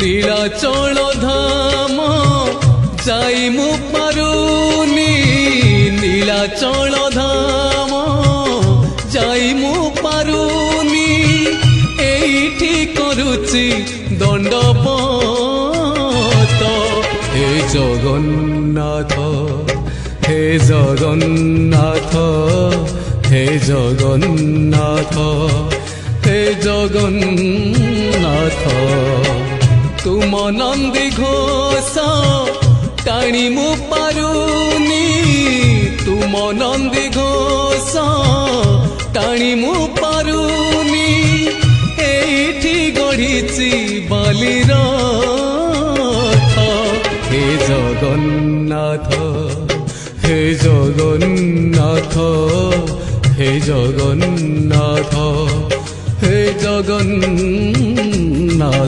নীলাচল ধাম যাই মু পারুনি নীলাচল ধাম যাই মু পারুনি এইটি করুচি দণ্ডপত হে জগন্নাথ হে জগন্নাথ হে জগন্নাথ হে জগন্নাথ তুম নন্দী ঘোষ টাণি মু পারুনি তুম নন্দী ঘোষ টাণি মু পারুনি এইটি গড়িছি বালির হে জগন্নাথ হে জগন্নাথ হে জগন্নাথ হে জগন্নাথ।